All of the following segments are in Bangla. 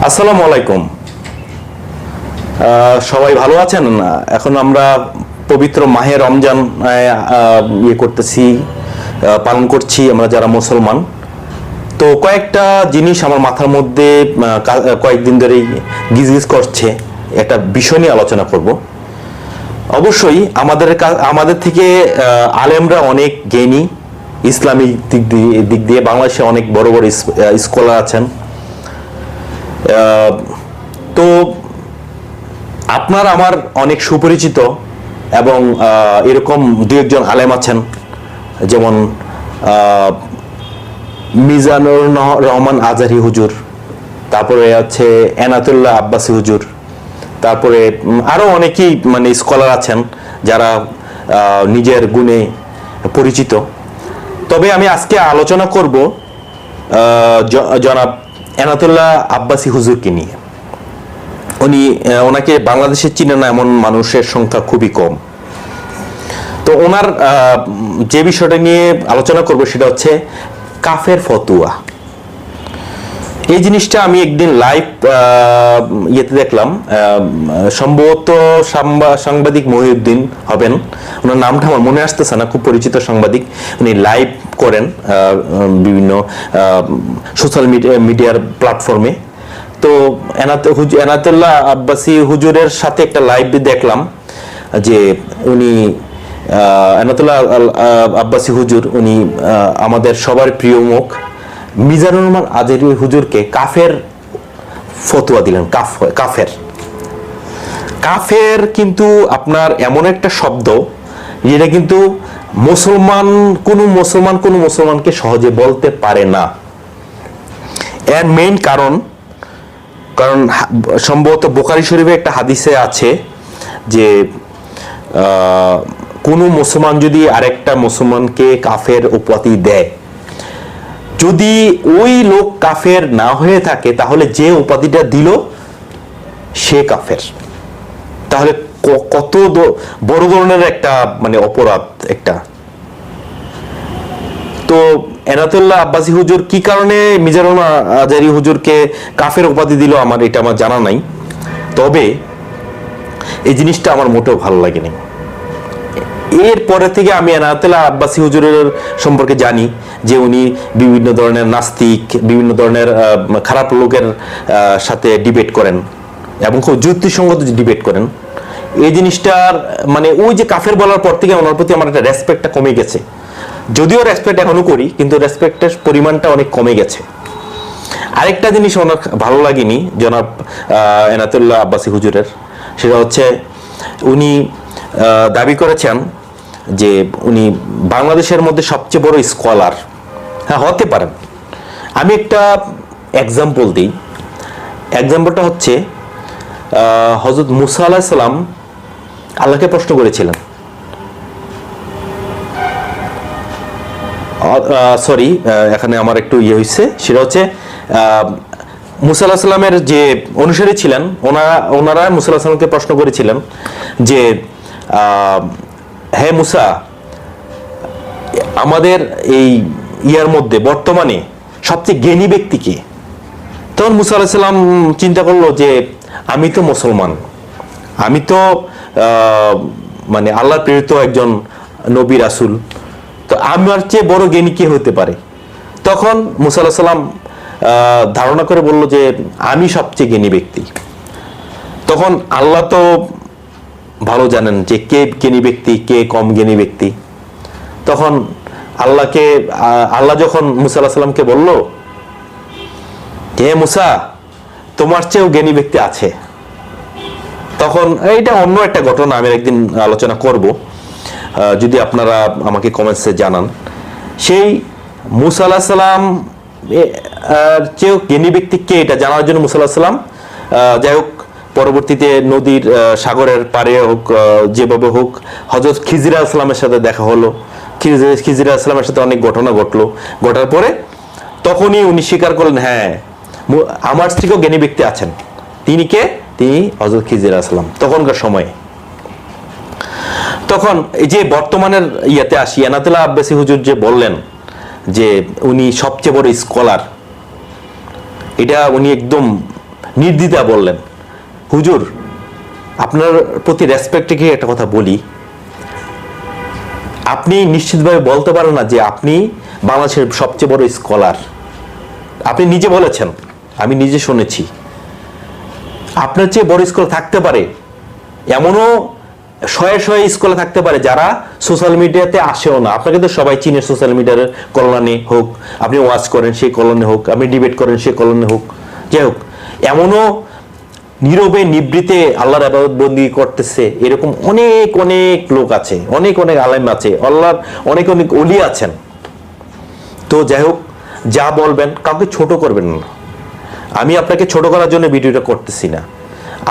আসসালামু আলাইকুম। সবাই ভালো আছেন? এখন আমরা পবিত্র মাহে রমজান করতেছি, পালন করছি আমরা যারা মুসলমান। তো কয়েকটা জিনিস আমার মাথার মধ্যে কয়েকদিন ধরেই গিজগিজ করছে, একটা বিষয় নিয়ে আলোচনা করব। অবশ্যই আমাদের থেকে আলেমরা অনেক জ্ঞানী, ইসলামিক দিক দিয়ে বাংলাদেশে অনেক বড় বড় স্কলার আছেন। তো আপনার আমার অনেক সুপরিচিত এবং এরকম দু একজন আলেম আছেন, যেমন মিজানুর রহমান আজহারি হুজুর, তারপরে আছে এনাতুল্লাহ আব্বাসী হুজুর, তারপরে আরো অনেকেই মানে স্কলার আছেন যারা নিজের গুণে পরিচিত। তবে আমি আজকে আলোচনা করব জনাব এনাতুল্লাহ আব্বাসী হুজুরকে নিয়ে। ওনাকে বাংলাদেশে চিনে না এমন মানুষের সংখ্যা খুবই কম। তো ওনার যে বিষয়টা নিয়ে আলোচনা করব সেটা হচ্ছে কাফের ফতুয়া। এই জিনিসটা আমি একদিন লাইভ ইয়েতে দেখলাম, সম্ভবত সাংবাদিক মহিউদ্দিন হবেন, ওনার নামটা আমার মনে আসতেছে না, খুব পরিচিত সাংবাদিক। উনি লাইভ করেন বিভিন্ন সোশ্যাল মিডিয়ার প্ল্যাটফর্মে। তো এনাতুল্লাহ আব্বাসী হুজুরের সাথে একটা লাইভ দেখলাম যে উনি এনাতুল্লাহ আব্বাসী হুজুর উনি আমাদের সবার প্রিয় মুখ মিজানুর রহমান আজহারি হুজুরকে কাফের ফতোয়া দিলেন। কাফের কাফের কিন্তু আপনার এমন একটা শব্দ যেটা কিন্তু কোন মুসলমানকে সহজে বলতে পারে না। এর মেইন কারণ সম্ভবত বুখারী শরীফে একটা হাদিসে আছে যে কোন মুসলমান যদি আরেকটা মুসলমানকে কাফের উপাধি দেয়, যদি ওই লোক কাফের না হয়ে থাকে তাহলে যে উপাধিটা দিল সে কাফের। তাহলে কত বড় ধরনের একটা মানে অপরাধ একটা। তো এনাতুল্লাহ আব্বাসী হুজুর কি কারণে মিজানুর আজহারি হুজুরকে কাফের উপাধি দিল আমার জানা নাই। তবে এই জিনিসটা আমার মোটেও ভালো লাগেনি। এরপরে থেকে আমি এনাতুল্লাহ আব্বাসী হুজুরের সম্পর্কে জানি যে উনি বিভিন্ন ধরনের নাস্তিক, বিভিন্ন ধরনের খারাপ লোকের সাথে ডিবেট করেন এবং খুব যুক্তিসঙ্গত ডিবেট করেন। এই জিনিসটার মানে ওই যে কাফের বলার পর থেকে ওনার প্রতি আমার একটা রেসপেক্টটা কমে গেছে। যদিও রেসপেক্ট এখনো করি, কিন্তু রেসপেক্টের পরিমাণটা অনেক কমে গেছে। আরেকটা জিনিস ওনার ভালো লাগেনি জনাব এনাতুল্লাহ আব্বাসী হুজুরের, সেটা হচ্ছে উনি দাবি করেছেন যে উনি বাংলাদেশের মধ্যে সবচেয়ে বড় স্কলার। হ্যাঁ, হতে পারেন। আমি একটা এক্সাম্পল দিই। এক্সাম্পলটা হচ্ছে হযরত মুসা আলাইহিস সালাম আল্লাহকে প্রশ্ন করেছিলেন, সরি এখানে আমার একটু হয়েছে, সেটা হচ্ছে মুসা আলাইহিস সালামের যে অনুসারী ছিলেন ওনারা মুসা আলাইহিস সালামকে প্রশ্ন করেছিলেন যে হে মুসা, আমাদের এই ইয়ার মধ্যে বর্তমানে সবচেয়ে জ্ঞানী ব্যক্তি কে? তখন মুসা আলাইহিস সালাম চিন্তা করলো যে আমি তো মুসলমান, আমি তো মানে আল্লাহর প্রেরিত একজন নবী রাসূল, তো আমার চেয়ে বড় জ্ঞানী কে হতে পারে? তখন মুসা আলাইহিস সালাম ধারণা করে বলল যে আমি সবচেয়ে জ্ঞানী ব্যক্তি। তখন আল্লাহ তো ভালো জানেন যে কে জ্ঞানী ব্যক্তি, কে কম জ্ঞানী ব্যক্তি। তখন আল্লাহ যখন মুসা আলাইহিস সালামকে বলল, হে মুসা, তোমার চেয়েও জ্ঞানী ব্যক্তি আছে। তখন এইটা অন্য একটা ঘটনা, আমি একদিন আলোচনা করব, যদি আপনারা আমাকে কমেন্টসে জানান। সেই মুসা আলাইহিস সালাম চেয়েও জ্ঞানী ব্যক্তি কে এটা জানার জন্য মুসা আলাইহিস সালাম যাই হোক পরবর্তীতে নদীর সাগরের পারে হোক যেভাবে হোক হযরত খিজির আলাইহিস সালামের সাথে দেখা হলো। খিজির আলাইহিস সালামের সাথে অনেক ঘটনা ঘটার পরে তখনই উনি স্বীকার করলেন, হ্যাঁ আমার থেকেও জ্ঞানী ব্যক্তি আছেন। তিনি কে? তিনি হযরত খিজির আলাইহিস সালাম তখনকার সময়ে। তখন এই যে বর্তমানের ইয়াতে আসি, এনাতুল্লাহ আব্বাসী হুজুর যে বললেন যে উনি সবচেয়ে বড় স্কলার, এটা উনি একদম নির্দ্বিধা বললেন, হুজুর আপনার প্রতি রেসপেক্ট রেখে একটা কথা বলি, আপনি নিশ্চিতভাবে বলতে পারেন না যে আপনি বাংলাদেশের সবচেয়ে বড় স্কলার। আপনি নিজে বলেছেন, আমি নিজে শুনেছি। আপনার চেয়ে বড় স্কুল থাকতে পারে, এমনও শয়ে শয়ে স্কুলে থাকতে পারে যারা সোশ্যাল মিডিয়াতে আসেও না। আপনাকে তো সবাই চিনে সোশ্যাল মিডিয়ার কল্যাণে হোক, আপনি ওয়াচ করেন সেই কল্যাণে হোক, আপনি ডিবেট করেন সেই কল্যাণে হোক, যাই হোক, এমনও নীরবে নিবৃতে আল্লাহর ইবাদত বন্দেগী করতেছে এরকম অনেক অনেক লোক আছে, অনেক অনেক আলেম আছে, আল্লাহর অনেক অনেক ওলি আছেন। তো যাই হোক, যা বলবেন কাউকে ছোট করবেন না। আমি আপনাকে ছোট করার জন্য ভিডিওটা করতেছি না,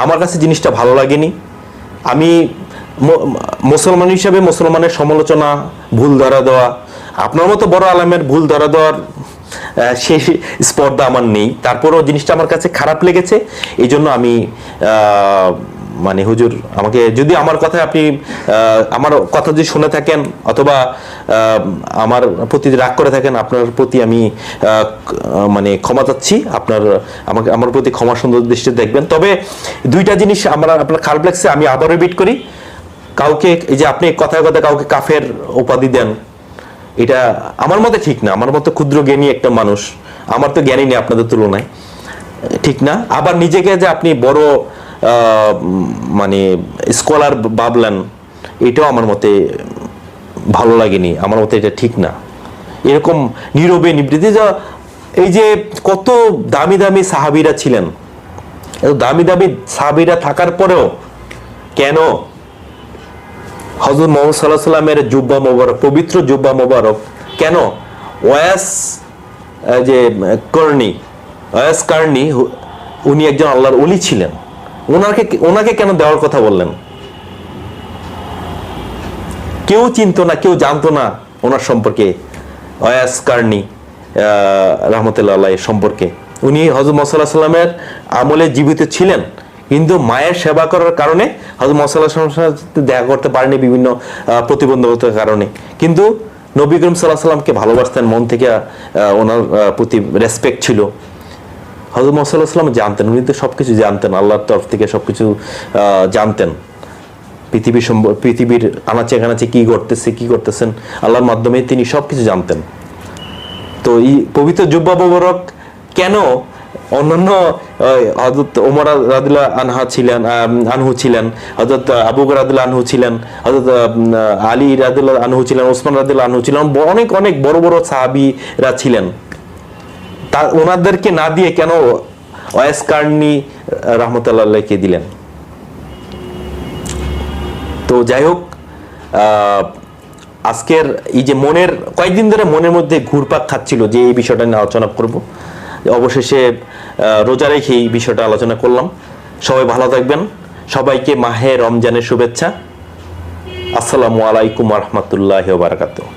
আমার কাছে জিনিসটা ভালো লাগেনি। আমি মুসলমান হিসাবে মুসলমানের সমালোচনা, ভুল ধরা দেওয়া, আপনার মতো বড় আলেমের ভুল ধরা দেওয়ার সেই স্পর্ধা আমার নেই। তারপরও জিনিসটা আমার কাছে খারাপ লেগেছে, এই জন্য আমি মানে হুজুর আমাকে যদি আমার কথায় আপনি আমার কথা যদি শুনে থাকেন অথবা আমার প্রতি রাগ করে থাকেন, আপনার প্রতি আমি মানে ক্ষমা চাচ্ছি। আমাকে আমার প্রতি ক্ষমা সুন্দর দৃষ্টিতে দেখবেন। তবে দুইটা জিনিস আপনার খারাপ লাগছে, আমি আবার রিপিট করি। কাউকে এই যে আপনি কথায় কথায় কাউকে কাফের উপাধি দেন, এটা আমার মতে ঠিক না। আমার মতো ক্ষুদ্র জ্ঞানী একটা মানুষ, আমার তো জ্ঞানী নেই আপনাদের তুলনায়, ঠিক না। আবার নিজেকে যে আপনি বড় মানে স্কলার ভাবলেন, এটাও আমার মতে ভালো লাগেনি, আমার মতে এটা ঠিক না। এরকম নীরবে নিবৃত্তি, এই যে কত দামি দামি সাহাবীরা ছিলেন, দামি দামি সাহাবীরা থাকার পরেও কেন হযরত মুহাম্মদ সাল্লাল্লাহু আলাইহি ওয়াসাল্লামের জুব্বা মোবারক, পবিত্র জুব্বা মোবারক কেন ওয়াস কারনি, উনি একজন আল্লাহর ওলি ছিলেন, ওনাকে কেন দেওয়ার কথা বললেন? কেউ চিনতো না, কেউ জানতো না ওনার সম্পর্কে, ওয়াস কারনি রাহমাতুল্লাহ আলাইহি সম্পর্কে। উনি হযরত মুহাম্মদ সাল্লাল্লাহু আলাইহি ওয়াসাল্লামের আমলে জীবিত ছিলেন, কিন্তু মায়ের সেবা করার কারণে হযরত মুহাম্মদ সাল্লাল্লাহু আলাইহি ওয়াসাল্লামের সাথে দেখা করতে পারেনি বিভিন্ন প্রতিবন্ধকতার কারণে। কিন্তু নবী করিম সাল্লাল্লাহু আলাইহি ওয়াসাল্লামকে ভালোবাসতেন, মন থেকে ওনার প্রতি রেসপেক্ট ছিল। হযরত মুহাম্মদ সাল্লাল্লাহু আলাইহি ওয়াসাল্লাম জানতেন, উনি তো সবকিছু জানতেন, আল্লাহর তরফ থেকে সবকিছু জানতেন। পৃথিবীর আনাচে কানাচে কি করতেছেন আল্লাহর মাধ্যমে তিনি সবকিছু জানতেন। তো এই পবিত্র জুব্বা মোবারক কেন অন্যান্য হযরত ওমর রাদিয়াল্লাহু আনহু ছিলেন, হযরত আবু বকর রাদিয়াল্লাহু আনহু ছিলেন, হযরত আলী রাদিয়াল্লাহু আনহু ছিলেন, ওসমান রাদিয়াল্লাহু আনহু ছিলেন, অনেক অনেক বড় বড় সাহাবীরা ছিলেন, তা ওনাদেরকে না দিয়ে কেন ওয়াস কারনি রাহমাতুল্লাহ আলাইহিকে দিলেন? তো যাই হোক, আজকের এই যে কয়েকদিন ধরে মনের মধ্যে ঘুরপাক খাচ্ছিল যে এই বিষয়টা নিয়ে আলোচনা করব, অবশেষে রোজা রেখে এই বিষয়টা আলোচনা করলাম। সবাই ভালো থাকবেন, সবাইকে মাহে রমজানের শুভেচ্ছা। আসসালামু আলাইকুম ওয়া রাহমাতুল্লাহি ওয়া বারাকাতুহু।